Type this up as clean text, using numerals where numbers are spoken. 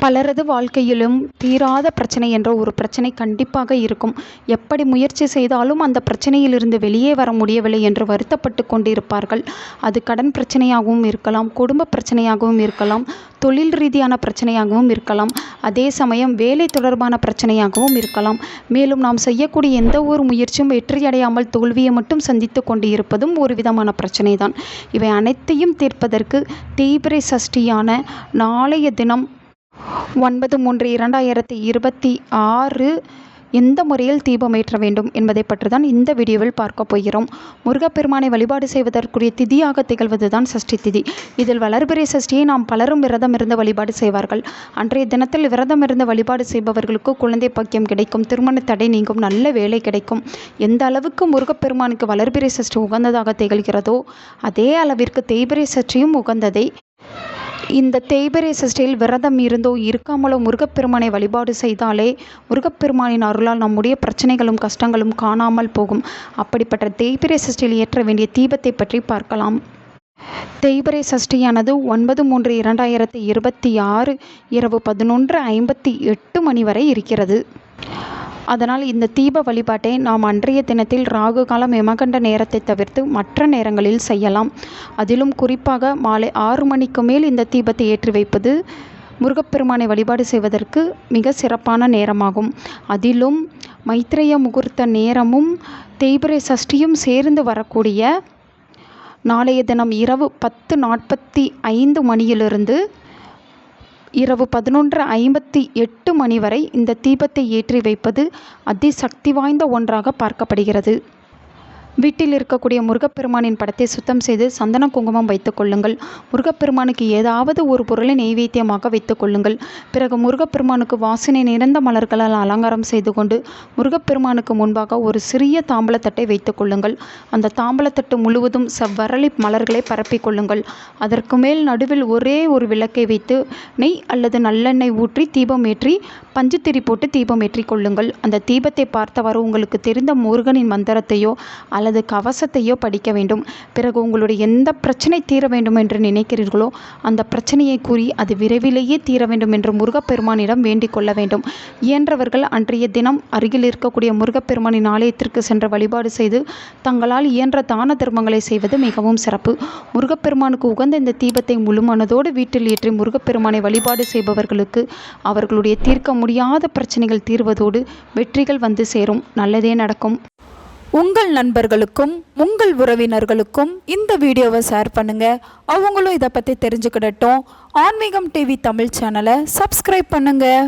பலரது வாழ்க்கையிலும் தீராத பிரச்சனை என்ற ஒரு பிரச்சனை கண்டிப்பாக இருக்கும். எப்படி முயற்சி செய்தாலும் அந்த பிரச்சனையிலிருந்து வெளியே வர முடியவில்லை என்று வருத்தப்பட்டு கொண்டிருப்பார்கள். அது கடன் பிரச்சனையாகவும் இருக்கலாம், குடும்ப பிரச்சனையாகவும் இருக்கலாம், தொழில் ரீதியான பிரச்சனையாகவும் இருக்கலாம், அதே சமயம் வேலை தொடர்பான பிரச்சனையாகவும் இருக்கலாம். மேலும் நாம் செய்யக்கூடிய எந்த ஒரு முயற்சியும் வெற்றியடையாமல் தோல்வியை மட்டும் சந்தித்து கொண்டு இருப்பதும் ஒரு விதமான பிரச்சனை தான். இவை அனைத்தையும் தீர்ப்பதற்கு தேய்பிறை சஷ்டியான நாளைய தினம் 9/3/2026 எந்த முறையில் தீபம் ஏற்ற வேண்டும் என்பதை பற்றி தான் இந்த வீடியோவில் பார்க்க போகிறோம். முருகப்பெருமானை வழிபாடு செய்வதற்குரிய திதியாக திகழ்வது தான் சஷ்டி திதி. இதில் வளர்பிறை சஷ்டியை நாம் பலரும் விரதம் இருந்து வழிபாடு செய்வார்கள். அன்றைய தினத்தில் விரதம் இருந்து வழிபாடு செய்பவர்களுக்கு குழந்தை பாக்கியம் கிடைக்கும், திருமண தடை நீங்கும், நல்ல வேலை கிடைக்கும். எந்த அளவுக்கு முருகப்பெருமானுக்கு வளர்பிறை சஷ்டி உகந்ததாக திகழ்கிறதோ அதே அளவிற்கு தேய்பிறை சஷ்டியும் உகந்ததை. இந்த தேய்பிறை சஷ்டியில் விரதம் இருந்தோ இருக்காமலோ முருகப்பெருமானை வழிபாடு செய்தாலே முருகப்பெருமானின் அருளால் நம்முடைய பிரச்சனைகளும் கஷ்டங்களும் காணாமல் போகும். அப்படிப்பட்ட தேய்பிறை சஷ்டியில் ஏற்ற வேண்டிய தீபத்தை பற்றி பார்க்கலாம். தேய்பிறை சஷ்டியானது 9/3/2026 இரவு 11:58 வரை இருக்கிறது. அதனால் இந்த தீப வழிபாட்டை நாம் அன்றைய தினத்தில் ராகு காலம் யமகண்ட நேரத்தை தவிர்த்து மற்ற நேரங்களில் செய்யலாம். அதிலும் குறிப்பாக மாலை 6 மணிக்கு மேல் இந்த தீபத்தை ஏற்றி வைப்பது முருகப்பெருமானை வழிபாடு செய்வதற்கு மிக சிறப்பான நேரமாகும். அதிலும் மைத்ரேய முகூர்த்த நேரமும் தேய்பிறை சஷ்டியும் சேர்ந்து வரக்கூடிய நாளைய தினம் இரவு 10:45 மணியிலிருந்து இரவு 11:58 வரை இந்த தீபத்தை ஏற்றி வைப்பது அதிசக்தி வாய்ந்த ஒன்றாக பார்க்கப்படுகிறது. வீட்டில் இருக்கக்கூடிய முருகப்பெருமானின் படத்தை சுத்தம் செய்து சந்தன குங்குமம் வைத்துக் கொள்ளுங்கள். முருகப்பெருமானுக்கு ஏதாவது ஒரு பொருளை நெய்வேத்தியமாக வைத்துக் கொள்ளுங்கள். பிறகு முருகப்பெருமானுக்கு வாசனை நிறைந்த மலர்களால் அலங்காரம் செய்து கொண்டு முருகப்பெருமானுக்கு முன்பாக ஒரு சிறிய தாம்பலத்தட்டை வைத்துக் கொள்ளுங்கள். அந்த தாம்பலத்தட்டு முழுவதும் செவ்வரளி மலர்களை பரப்பிக் கொள்ளுங்கள். அதற்கு மேல் நடுவில் ஒரே ஒரு விளக்கை வைத்து நெய் அல்லது நல்லெண்ணெய் ஊற்றி தீபம் ஏற்றி பஞ்சுத்திரி போட்டு தீபம் ஏற்றி கொள்ளுங்கள். அந்த தீபத்தை பார்த்தவாறு உங்களுக்கு தெரிந்த முருகனின் மந்திரத்தையோ அல்லது கவசத்தையோ படிக்க வேண்டும். பிறகு உங்களுடைய எந்த பிரச்சனை தீர வேண்டும் என்று நினைக்கிறீர்களோ அந்த பிரச்சனையை கூறி அது விரைவிலேயே தீர வேண்டும் என்று முருகப்பெருமானிடம் வேண்டிக் கொள்ள வேண்டும். இயன்றவர்கள் அன்றைய தினம் அருகில் இருக்கக்கூடிய முருகப்பெருமானின் ஆலயத்திற்கு சென்று வழிபாடு செய்து தங்களால் இயன்ற தான தர்மங்களை செய்வது மிகவும் சிறப்பு. முருகப்பெருமானுக்கு உகந்த இந்த தீபத்தை முழு மனதோடு வீட்டில் ஏற்றி முருகப்பெருமானை வழிபாடு செய்பவர்களுக்கு அவர்களுடைய தீர்க்க முடியாத பிரச்சனைகள் தீர்வதோடு வெற்றிகள் வந்து சேரும், நல்லதே நடக்கும். உங்கள் நண்பர்களுக்கும் உங்கள் உறவினர்களுக்கும் இந்த வீடியோவை ஷேர் பண்ணுங்கள். அவங்களும் இதை பற்றி தெரிஞ்சுக்கிடட்டும். ஆன்மீகம் டிவி தமிழ் சேனலை சப்ஸ்கிரைப் பண்ணுங்கள்.